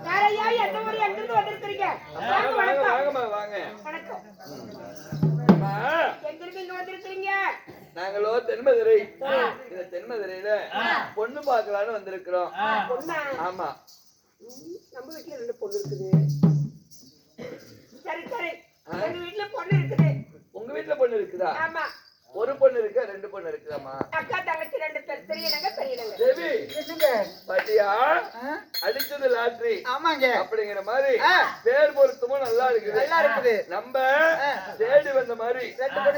யாரையா எந்த ஊர் எங்கிருந்து வந்திருக்கிறீங்க? வாங்கம்மா வாங்க. வணக்கம். எங்கிருந்து இங்க வந்திருக்கிறீங்க? நாங்களோ தென்மதுரை. இந்த தென்மதுரையில பொண்ணு பார்க்கலான்னு வந்திருக்கிறோம். பொண்ணா? ஆமா. நம்ம வீட்டுல 2 பொண்ணு இருக்குது. சரி சரி, எங்க வீட்டுல பொண்ணு இருக்குது. உங்க வீட்டுல பொண்ணு இருக்குதா? ஆமா. ஒரு பொண்ணு இருக்கா 2 பொண்ணு இருக்குதாமா? அக்கா தங்கச்சி 2 பேர், பெரியனங்க பெரியனங்க. தேவி பாட்டியா அடிச்சது லாட்டரி. ஆமாங்க. அப்படிங்கிற மாதிரி பேர் பொருத்தமும் நல்லா இருக்குது. நல்லா இருக்குது. நம்ம தேடி வந்த மாதிரி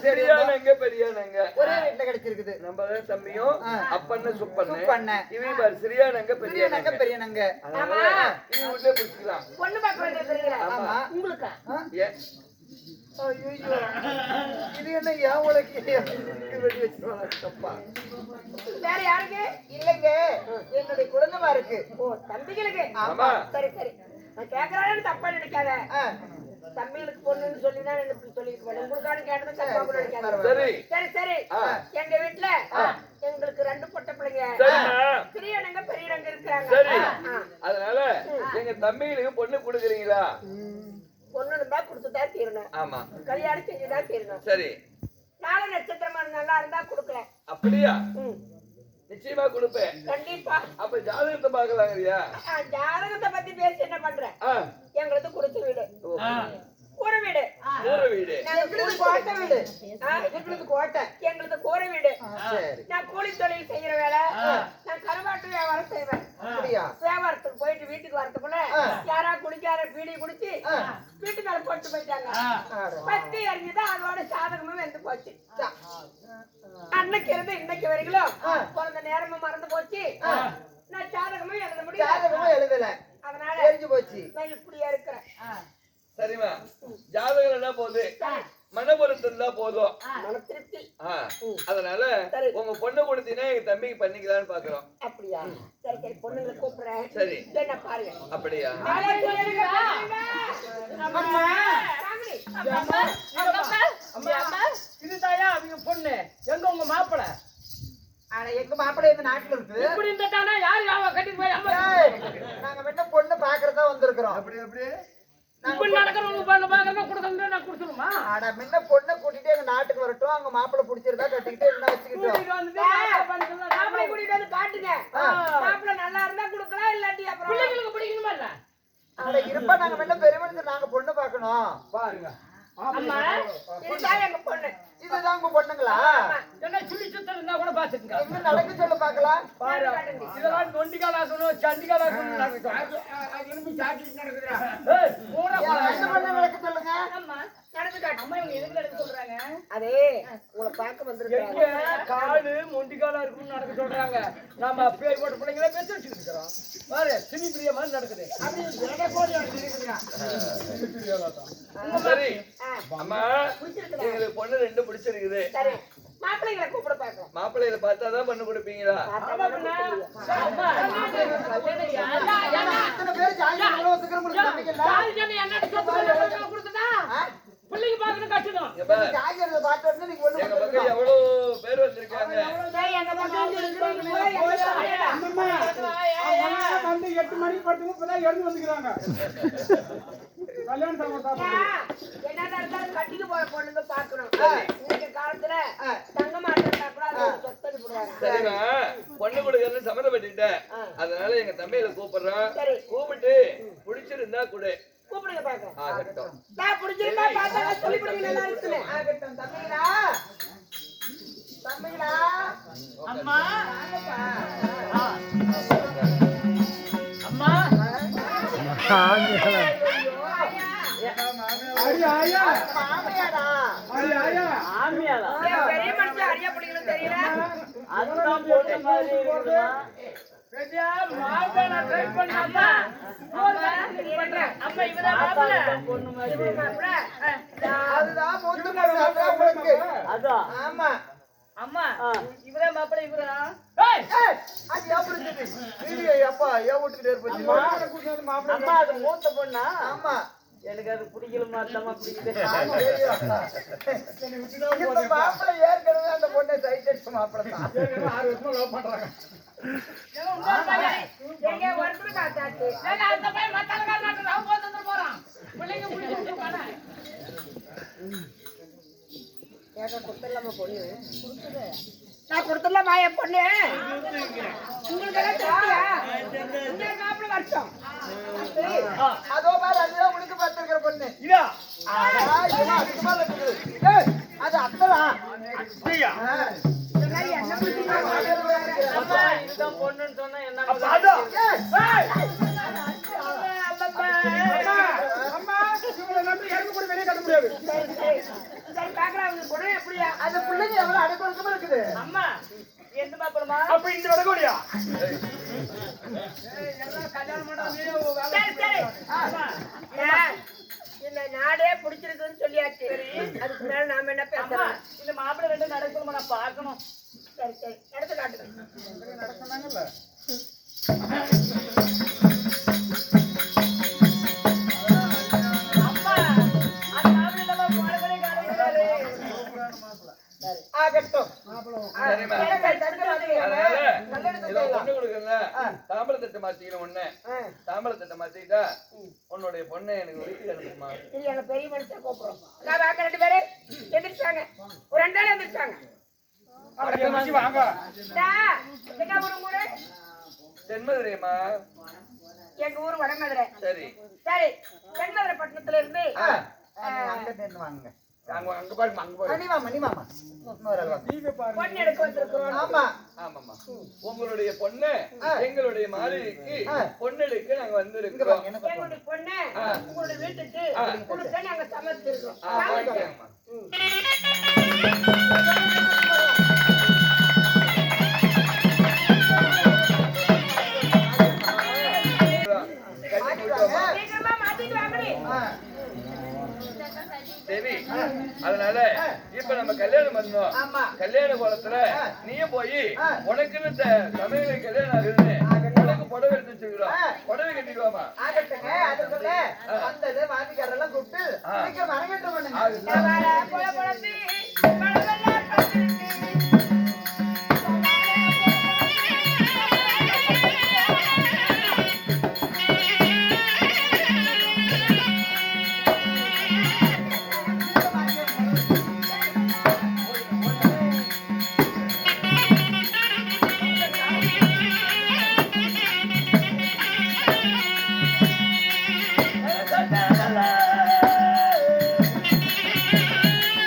பெரியானங்க பெரியானங்க ஒரே வீட்டுல கிடைச்சிருக்குது. நம்ம தம்பியும் அப்பண்ண சுப்பண்ண இவங்க பாரு சிறியானங்க பெரியானங்க பெரியனங்க. ஆமா. இவங்க வீட்டுல பிடிச்சிக்கலாம். பொண்ணு பார்க்க வந்திருக்கிறீங்களா? ஆமா. உங்களுக்கா? ஐயோ, இது என்ன ஏன் உலகி வெடி வச்சுருவாங்க தப்பா? வேற யாருக்கு? இல்லைங்க, என்னுடைய குழந்தைமா இருக்கு. ஓ, தம்பிகளுக்கு. ஆமா. சரி சரி, நான் கேட்கறான்னு தப்பா நினைக்காத. தம்பிகளுக்கு பொண்ணுன்னு சொல்லிதான் எனக்கு சொல்லிட்டு போனேன். உங்களுக்கான கேட்டது தப்பா கூட நினைக்காத. சரி சரி சரி, எங்க வீட்டுல எங்களுக்கு 2 பொட்ட பிள்ளைங்க, சிறியனங்க பெரியனங்க இருக்கிறாங்க. சரி, அதனால எங்க தம்பிகளுக்கு பொண்ணு கொடுக்குறீங்களா? பொண்ணு தான் கொடுத்துதான் தீரணும். ஆமா. கல்யாணம் செஞ்சுதான் தீரணும். சரி. நாள நட்சத்திரமா நல்லா இருந்தா கொடுக்கல. அப்படியா? நிச்சயமா கொடுப்பேன். கண்டிப்பா. அப்ப ஜாதகத்தை பாக்கலாங்கறியா? ஜாதகத்தை பத்தி பேசி என்ன பண்ற? எங்களுக்கு கொடுத்த வீடு. கூரை வீடு. கூரை வீடு. எங்களுக்கு கோட்டை வீடு. எங்களுக்கு கோட்டை. எங்களுக்கு கூரை வீடு. நான் கூலி தொழில் செய்யற வேலை. நான் கருவாட்டு வியாபாரம் செய்வேன். வியாபாரத்துக்கு போயிட்டு வீட்டுக்கு வரதுக்குள்ள யாரா குடிக்கார பீடி குடிச்சு வீட்டு மேல போட்டு போயிட்டாங்க. பத்தி அறிஞ்சுதான் அதோட சாதகமும் வெந்து போச்சு. அன்னைக்கு இருந்து இன்னைக்கு வரைக்கும் பிறந்த நேரமும் மறந்து போச்சு. நான் சாதகமும் எழுத முடியல. அதனால தெரிஞ்சு போச்சு. நான் இப்படியா இருக்கிறேன். சரிமா, ஜாதகம் என்ன போகுது? மனபொருத்தம் தான் போதும். மன திருப்தி. அதனால உங்க பொண்ணு கொடுத்தீங்கன்னா எங்க தம்பிக்கு பண்ணிக்கலாம்னு பாக்குறோம். அப்படியா? சரி சரி, பொண்ணுங்களை கூப்பிடுறேன். சரி, என்ன பாருங்க. அப்படியா? இதுதாயா அவங்க பொண்ணு. எங்க உங்க மாப்பிள? எங்க மாப்பிள எங்க நாட்டுல இருக்கு. இப்படி இருந்தா யாரு கட்டி போய் நாங்க வெட்ட பொண்ணு பாக்குறதா வந்திருக்கிறோம். அப்படி அப்படி இப்படி நடக்கிறவங்க பொண்ணு பாக்குறதா கொடுக்கணும். நான் கொடுத்துருமா? ஆனா முன்ன பொண்ணை கூட்டிட்டு எங்க நாட்டுக்கு வரட்டும். அங்க மாப்பிள பிடிச்சிருந்தா கட்டிக்கிட்டு என்ன வச்சுக்கிட்டோம். மாப்பிளை கூட்டிட்டு வந்து காட்டுங்க. மாப்பிளை நல்லா இருந்தா கொடுக்கலாம், இல்லாட்டி அப்புறம் பிள்ளைங்களுக்கு பிடிக்கணுமா இல்ல? அட இருப்பா, நாங்க முன்ன பெருமனுக்கு நாங்க பொண்ணு பாக்கணும். பாருங்க. அம்மா, இதுதான் எங்க பொண்ணு. இதுதான் உங்க பொண்ணுங்களா? என்ன சுழி சுத்தம் இருந்தா கூட பாத்துங்க. எங்க நடக்க சொல்ல பாக்கலாம். பாரு, இதெல்லாம் நொண்டிகாலா சொன்னோம், சண்டிகாலா சொன்னோம். அது இருந்து சாட்டி நடக்குதுடா. ஏய், போடா போடா. என்ன பண்ண நடக்க சொல்லுங்க. அம்மா, நடந்து காட்டு. அம்மா இவங்க எதுக்கு நடக்க சொல்றாங்க? அதே உங்களை பார்க்க வந்திருக்காங்க. எங்க காடு மொண்டிகாலா இருக்குன்னு நடக்க சொல்றாங்க. நாம அப்படியே போட்ட பிள்ளைங்களே பெத்து வச்சிட்டு இருக்கோம். பாரு, சினி பிரிய மாதிரி நடக்குது. அப்படி எங்க கோடி நடக்குதுங்க. சரி அம்மா, எங்களுக்கு பொண்ணு 2 பிடிச்சிருக்குது. சரி, மாப்பிள்ளைகளை கூப்பிட பார்க்கலாம். மாப்பிள்ளையில பார்த்தாதான் பண்ணு கொடுப்பீங்களா? பிள்ளைங்க பாக்கணும் கட்டணும். எங்க பக்கம் எவ்வளவு பேர் வந்திருக்காங்க. 8 மணிக்கு படுத்து இப்பதான் எழுந்து வந்துக்கிறாங்க. கட்டிக்கு போற பொண்ணுங்க பாக்கணும். இன்னைக்கு காலத்துல தங்க மாட்டேன். சரிமா, பொண்ணு கொடுக்கறன்னு சம்மதப்பட்டுட்டேன். அதனால எங்க தம்பியில கூப்பிடுறோம். கூப்பிட்டு பிடிச்சிருந்தா கொடு. கூப்பிடுங்க பாக்கலாம். ஆகட்டும். நான் பிடிச்சிருந்தா பார்த்தா சொல்லி கொடுங்க. நல்லா இருக்குன்னு. ஆகட்டும். தம்பிங்களா, தம்பிங்களா. அம்மா, அம்மா, பெரிய மனுஷன் அரியா பிடிக்கணும் தெரியல. அதுதான் போட்ட மாதிரி இருக்குமா? அம்மா, இவரே மாப்பிள்ளை இவரா? மூத்த பொண்ணா? ஆமா. எனக்கு அது பிடிக்கல மாத்தமா பிடிக்குது. மாப்பிள்ளை ஏற்கனவே அந்த பொண்ணை சைட் அடிச்ச மாப்பிள்ளை தான். 6 வருஷமா லவ் பண்றாங்க. எங்க ஒருத்தர் காத்தாச்சு. அந்த பையன் மத்தாலக்கார நாட்டு ராவ போட்டு போறான் பிள்ளைங்க புடிச்சு விட்டுருப்பானே நான் கொடுத்துடலாமா என் பொண்ணு உங்களுக்கு எல்லாம் தெரியா இந்த மாப்பிள்ள வருஷம் அதோ பாரு அதுதான் உனக்கு பார்த்திருக்கிற பொண்ணு இதா அது அத்தலாம் இதுதான் பொண்ணுன்னு சொன்னா என்ன அந்த பிள்ளைங்க எவ்வளவு அடக்கமா இருக்குது அம்மா எந்த மாப்பிளமா அப்ப இந்த வடகோடியா கல்யாணம் இந்த நாடே பிடிச்சிருக்குன்னு சொல்லியாச்சு அதுக்கு மேல நாம என்ன பேசலாம் இந்த மாப்பிள்ளை ரெண்டு நடக்கணுமா நான் பார்க்கணும் சரி சரி எடுத்து காட்டுங்க அம்மா அந்த மாப்பிள்ளை நம்ம போறதே காணுறாரு ஆகட்டும் சரிம்மா. அதனால இதோ பொண்ணு கொடுக்கல தாம்பள தட்டை மாத்திக்கணும் ஒண்ணு தாம்பள தட்டை மாத்திக்கிட்டா உன்னுடைய பொண்ணை எனக்கு வீட்டுக்கு அனுப்புமா இது எங்க பெரிய மனுஷன் கூப்பிடுறோம் நான் வாக்க 2 பேரு எந்திரிச்சாங்க ஒரு 2 நாள் எந்திரிச்சாங்க வாங்க என்ன ஊரு தென்மதுரையம்மா எங்க ஊர் வடமதுரை சரி சரி தென்மதுரை பட்டணத்துல இருந்து அங்க நின்று வாங்க அங்க பாருமா அங்க பாரு மணிமாமா இன்னொரு ஆள் வாங்க. பொண்ணு எடுக்க வந்திருக்கிறோம் ஆமா ஆமாம்மா உங்களுடைய பொண்ணு எங்களுடைய மாளிகைக்கு பொண்ணு எடுக்க நாங்க இங்க வந்திருக்கிறோம் வாங்க எனக்கு எங்களுடைய பொண்ணு உங்களுடைய வீட்டுக்கு கொடுக்க நாங்க சமைச்சிருக்கோம் வாங்கிக்கோங்கம்மா. கட்டி கொடுத்தோம்மா. சீக்கிரமா மாத்திட்டு வாங்கடி சரி அதனால இப்ப நம்ம கல்யாணம் பண்ணோம் ஆமா. கல்யாண கோலத்துல நீயும் போய் உனக்குன்னு சமையல கல்யாணம் ஆகுதுன்னு உனக்கு புடவை எடுத்து வச்சுக்கிறோம் புடவை கட்டிடுவாமா ஆகட்டுங்க அதுக்குள்ள வந்தது வாதிக்காரெல்லாம் கூப்பிட்டு சீக்கிரம் அரங்கேற்றம் பண்ணுங்க போல போலத்தி பழவெல்லாம் Hey!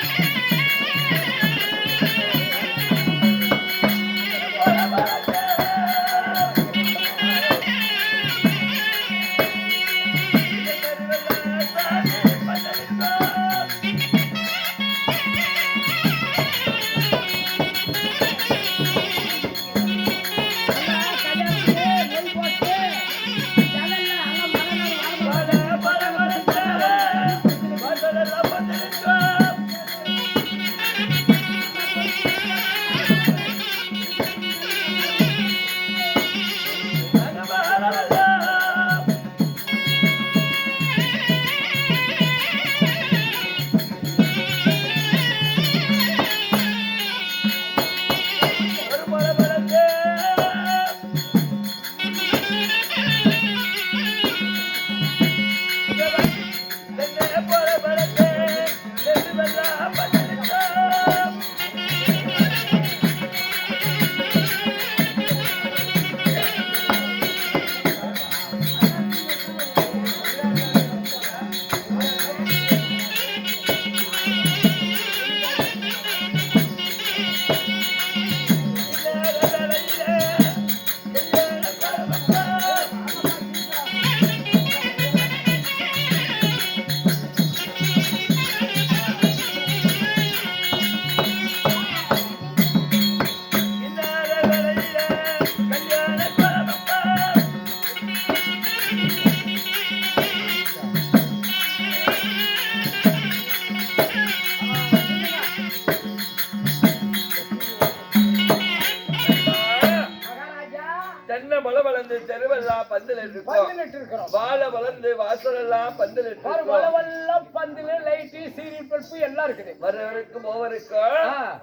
பந்தலிட்டு இருக்கோம். வாழ வளர்ந்து வாசல் எல்லாம் பந்தலிட்டு இருக்கோம். வளவெல்லாம் பந்தலு லைட்டு சீரியல் பல்பு எல்லாம் இருக்குது. வரவருக்கும் ஒவ்வொருக்கும்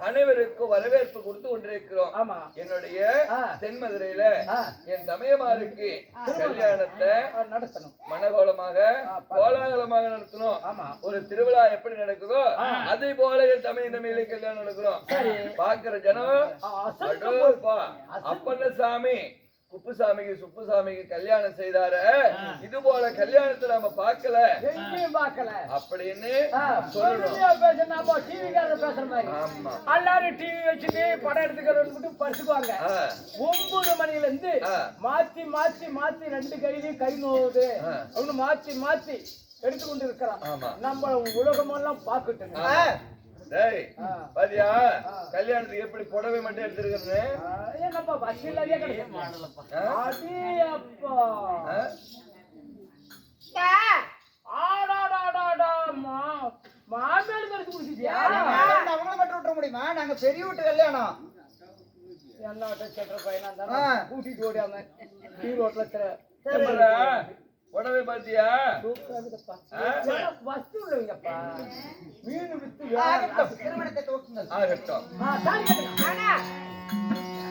அனைவருக்கும் வரவேற்பு கொடுத்து கொண்டிருக்கிறோம். ஆமா. என்னுடைய தென்மதுரையில என் தமையமாருக்கு கல்யாணத்தை நடத்தணும். மனகோலமாக கோலாகலமாக நடத்தணும். ஒரு திருவிழா எப்படி நடக்குதோ அதே போல என் தமையில கல்யாணம் நடக்கிறோம். பாக்குற ஜனம் அப்பண்ணசாமி குப்புசாமிக்கு சுப்புசாமிக்கு கல்யாணம் செய்தாரு. இது போல கல்யாணத்தை நாம பார்க்கல அப்படின்னு சொல்லணும். எல்லாரும் டிவி வச்சுட்டு படம் எடுத்துக்கிறவங்க பறிச்சுக்குவாங்க. 9 மணில இருந்து மாத்தி மாத்தி மாத்தி 2 கையிலையும் கை நோவுது அவனு மாத்தி மாத்தி எடுத்துக்கொண்டு இருக்கிறான். நம்ம உலகமெல்லாம் பாக்கட்டுங்க. பாத்தியா கல்யாணத்துக்கு எப்படி புடவை மட்டும் எடுத்திருக்கிறது? மாமேல் கருத்து குடிச்சிட்டியா? அவங்கள மட்டும் விட்டுற முடியுமா? நாங்க பெரிய வீட்டு கல்யாணம் என்ன சென்ற பையனா கூட்டிட்டு ஓடியாங்க ஈரோட்ல உடவை பாத்தியா? வசதி உள்ளவங்கப்பா. மீன் வித்து திருமணத்தை துவக்குங்கள். ஆகட்டும்.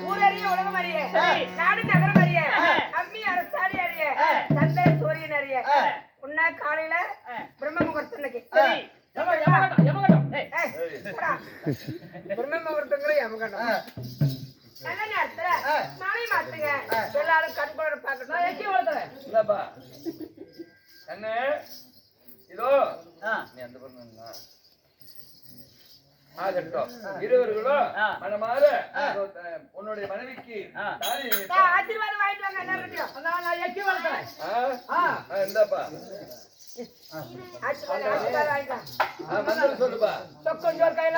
ஊரறிய உலகம் அறிய, நாடு நகரம் அறிய, அம்மி அரசாடி அறிய, தந்தை சூரியன் அறிய. உன்ன காலையில பிரம்ம முகூர்த்தம். பிரம்ம முகூர்த்தங்கிற யமகண்டம். நல்ல நேரத்துல நாளை மாத்துங்க. எல்லாரும் கண்கொள்ள பாக்கணும். எங்கே வளர்த்துறேன் என்ன இதோ நீ அந்த பொண்ணு ஆகட்டும். இருவர்களும் மனமாற உன்னுடைய மனைவிக்கு ஆசீர்வாதம் வாங்கிட்டு வாங்க. எல்லாரும் எங்கே வளர்த்துறேன். இந்தாப்பா மந்திரம் சொல்லுப்பா. கொஞ்சம் கையில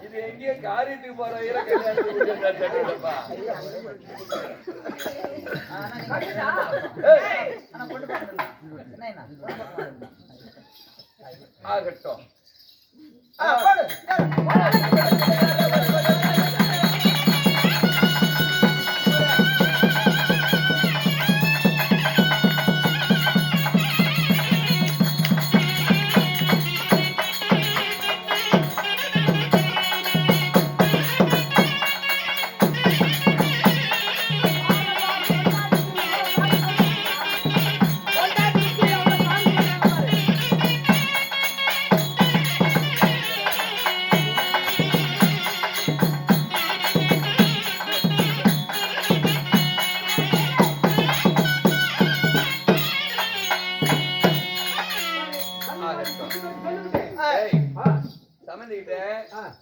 இது எங்கேயோ காரியத்துக்கு போற கல்யாணத்துக்கு ஆகட்டும்.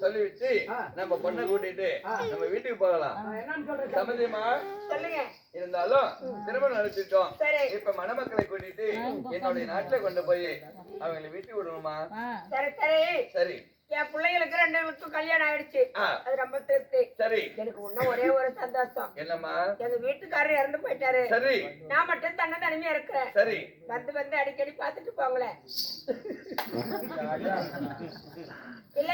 சொல்லிவிட்டு நம்ம பொண்ணை கூட்டிட்டு நம்ம வீட்டுக்கு போகலாம். சம்மதியமா? இருந்தாலும் திருமணம் நடத்திட்டோம். இப்ப மணமக்களை கூட்டிட்டு என்னுடைய நாட்டுல கொண்டு போய் அவங்களை வீட்டுக்கு விடணுமா? சரி. என் பிள்ளைங்களுக்கு 2 பேருக்கும் கல்யாணம் ஆயிடுச்சு. அது ரொம்ப திருப்தி. சரி. எனக்கு இன்னும் ஒரே ஒரு சந்தோஷம். என்னம்மா? எங்க வீட்டுக்காரர் இறந்து போயிட்டாரு. சரி. நான் மட்டும் தனிமையா இருக்கிறேன். சரி. வந்து அடிக்கடி பாத்துட்டு போங்களேன். இல்ல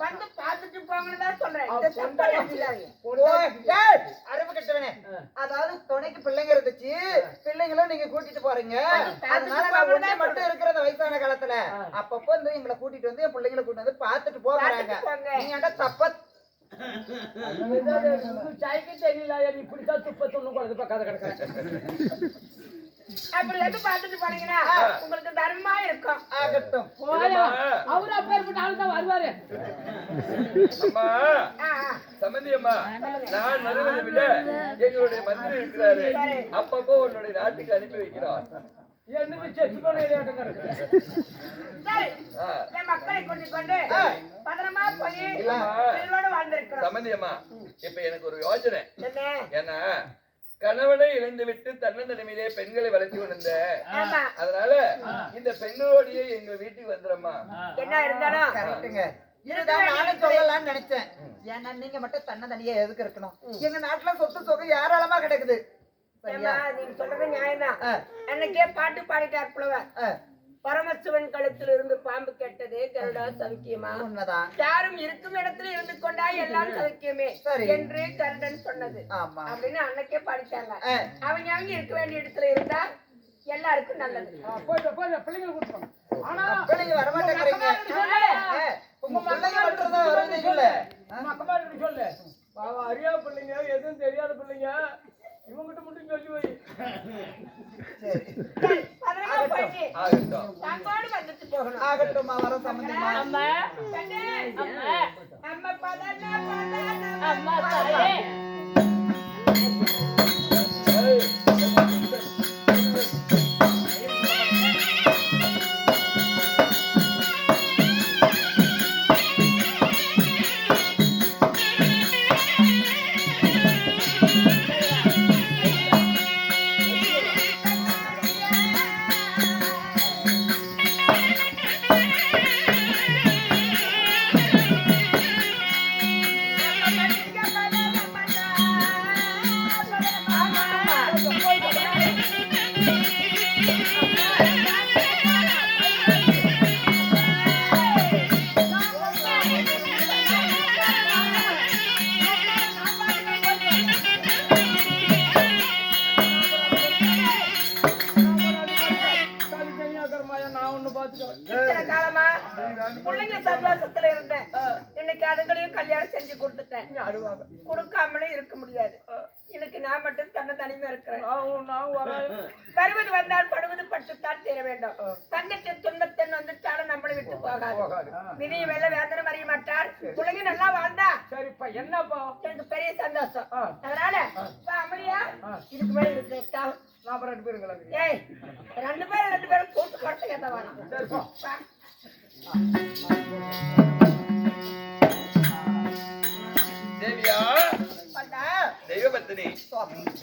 வந்து பாத்துட்டு போங்கன்னு தான் சொல்றேன். அறிவு கட்டவனே, அதாவது துணைக்கு பிள்ளைங்க இருந்துச்சு, பிள்ளைங்களும் நீங்க கூட்டிட்டு போறீங்க. அதனால நான் ஒண்ணே மட்டும் இருக்கிற அந்த வயசான காலத்துல அப்பப்போ வந்து எங்களை கூட்டிட்டு வந்து என் பிள்ளைங்களை கூட்டிட்டு வந்து பாத்துட்டு போறாங்க. நீங்க தப்ப தெரியல. இப்படித்தான் துப்பத்தொன்னு குழந்தை பக்காத கிடக்கிறேன். அப்படி வந்து பாத்துட்டு போனீங்கன்னா உங்களுக்கு தர்மமா இருக்கும். ஆகட்டும். அவரு அப்பேற்பட்ட ஆளு தான் வருவாரு. சம்பந்தியம்மா, நான் நடுவதை விட எங்களுடைய மந்திரி இருக்கிறாரு. அப்பப்போ உன்னுடைய நாட்டுக்கு அனுப்பி வைக்கிறோம். மக்களை கொண்டு பத்திரமா போய் வாழ்ந்திருக்கிறோம். சம்பந்தியம்மா, இப்ப எனக்கு ஒரு யோசனை. ஏன்னா கணவனை இழந்து விட்டு தன்னந்தனிமையிலே பெண்களை வளர்த்தி கொண்டிருந்த, அதனால இந்த பெண்ணோடைய எங்க வீட்டுக்கு வந்துடுறோமா? என்ன இருந்தாலும் கரெக்டுங்க. இதுதான் நானும் சொல்லலாம்னு நினைச்சேன். ஏன்னா நீங்க மட்டும் தன்னந்தனியா எதுக்கு இருக்கணும்? எங்க நாட்டுல சொத்து தொகை ஏராளமா கிடக்குது. நீங்க சொல்றது நியாயம் தான். அன்னைக்கே பாட்டு பாடிட்டார் புலவர். பரமசிவன் கழுத்தில் இருந்து பாம்பு கெட்டது கருடா சவிக்கியமா உண்மைதான். யாரும் இருக்கும் இடத்துல இருந்து கொண்டா எல்லாம் சவிக்கியமே சரி. என்று கருடன் சொன்னது ஆமா. அப்படின்னு அன்னைக்கே படிச்சாங்க. அவங்க இருக்க வேண்டிய இடத்துல இருந்தா எல்லாருக்கும் நல்லது. பிள்ளைங்க கொடுத்துருவாங்க. ஆனா பிள்ளைங்க வரமாட்டேங்கிறீங்க. உங்க பிள்ளைங்க மட்டும்தான் வருது இல்ல. மக்கமாரி சொல்லு. பாவம் அறியா பிள்ளைங்க, எதுவும் தெரியாத பிள்ளைங்க, இவங்கிட்ட மட்டும் சொல்லி வை. சரி. அதனால போயிட்டு ஆகட்டும். சாப்பாடு வந்துட்டு போகணும். ஆகட்டும்மா, வர சம்பந்தமா. அம்மா கண்ணே, அம்மா பதனா அம்மா தாயே இத்தனை காலமா பிள்ளைங்க சந்தோஷத்துல இருந்தேன். இன்னைக்கு அதுங்களையும் கல்யாணம் செஞ்சு கொடுத்துட்டேன். கொடுக்காமலே இருக்க முடியாது. எனக்கு நான் மட்டும் தன்னை தனிமையா இருக்கிறேன். வருவது வந்தால் படுவது பட்டுத்தான் தீர வேண்டும். தங்கத்தை துன்பத்தன் வந்துட்டாலும் நம்மளை விட்டு போகாது. விதியை வெள்ள வேதனை அறிய மாட்டார். பிள்ளைங்க நல்லா வாழ்ந்தா சரிப்பா, என்னப்பா எனக்கு பெரிய சந்தோஷம். அதனால அமளியா இதுக்கு மேல இருக்கு. நான் 2 பேருங்களா? ஏய், 2 பேரும் கூட்டு கொடுத்து கேட்ட வேணாம். தேவியா, தெய்வபத்தினி,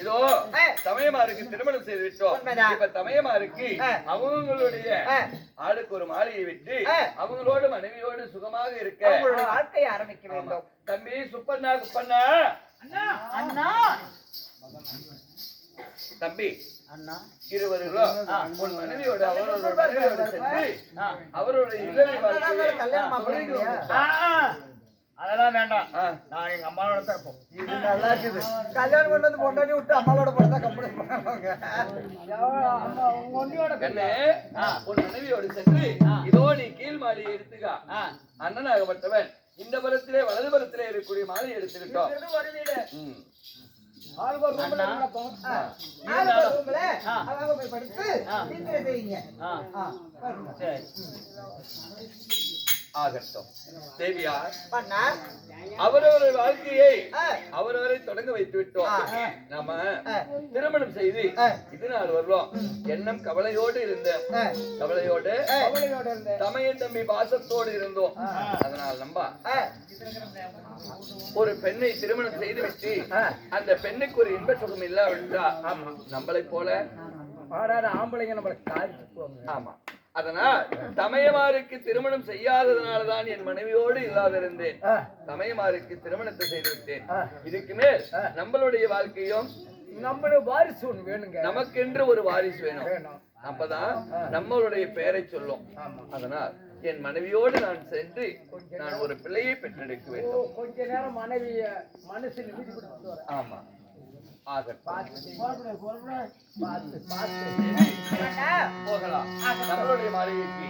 இதோ தமையமாருக்கு திருமணம் செய்து விட்டோம். இப்ப தமையமாருக்கு அவங்களுடைய ஆளுக்கு ஒரு மாலையை விட்டு அவங்களோட மனைவியோடு சுகமாக இருக்க வாழ்க்கையை ஆரம்பிக்க வேண்டும். தம்பி சுப்பண்ணா, குப்பண்ணா, அண்ணா தம்பி அண்ணா, இருவர்களும் உன் மனைவியோட அவரோட மனைவியோடு சென்று அவரோட இல்லறை வாழ்க்கையை கல்யாணமா பண்ணிக்கலையா? அதெல்லாம் வேண்டாம். நான் எங்க அம்மாவோட தான் இருப்போம். இது நல்லா இருக்குது. கல்யாணம் கொண்டு வந்து பொண்டாட்டி விட்டு அம்மாவோட போறதா கம்பெனி பண்ணுவாங்க. கண்ணே, உன் மனைவியோடு சென்று இதோ நீ கீழ் மாலையை எடுத்துக்கா. அண்ணனாகப்பட்டவன் இந்த புறத்திலே வலது புறத்திலே இருக்கக்கூடிய மாலை எடுத்துக்கிட்டோம். ஒரு வீடு ஆளுக்கு ஒரு ரூம்ல நடப்போம். ரூம்ல அவங்க போய் படுத்து வீட்டுல செய்யுங்க. சரி, ஆகட்டும். தேவியார், பண்ணா அவரவரை வாழ்க்கையை அவரவரை தொடங்க வைத்து விட்டோம். நாம திருமணம் செய்து இது நாள் வருவோம். எண்ணம் கவலையோடு இருந்த கவலையோடு தமையன் தம்பி பாசத்தோடு இருந்தோம். அதனால் நம்ப ஒரு பெண்ணை திருமணம் செய்து விட்டு அந்த பெண்ணுக்கு ஒரு இன்ப சுகம் இல்லாவிட்டா நம்மளை போல ஆம்பளைங்க நம்மளை காய்ச்சி போவாங்க. ஆமா, அதனால் தமையமாருக்கு திருமணம் செய்யாததனால்தான் என் மனைவியோடு இல்லாதிருந்தேன். தமையமாருக்கு திருமணத்தை செய்து விட்டேன். இதுக்கு மேல் நம்மளுடைய வாழ்க்கையும் நம்மளுடைய வாரிசு ஒண்ணு வேணுங்க. நமக்கென்று ஒரு வாரிசு வேணும். அப்பதான் நம்மளுடைய பெயரை சொல்லும். அதனால் என் மனைவியோடு நான் சென்று நான் ஒரு பிள்ளையை பெற்றெடுக்க வேண்டும். கொஞ்ச நேரம் மனைவிய மனசு நிமிதி கொடுத்து வரேன். ஆமா, ஆகட்டும். போகலாம் நம்மளுடைய மாளிகைக்கு.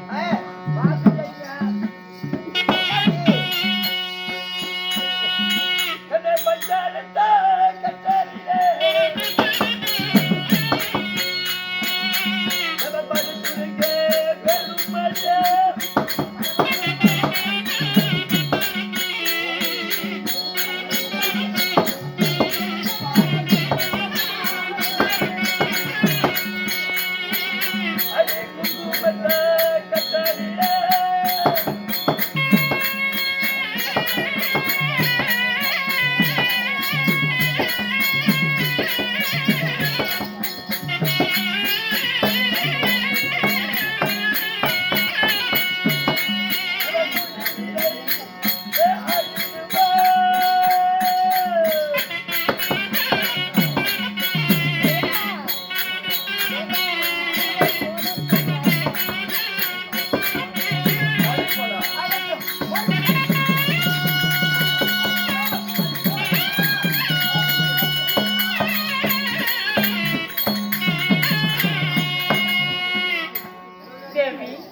மனைவி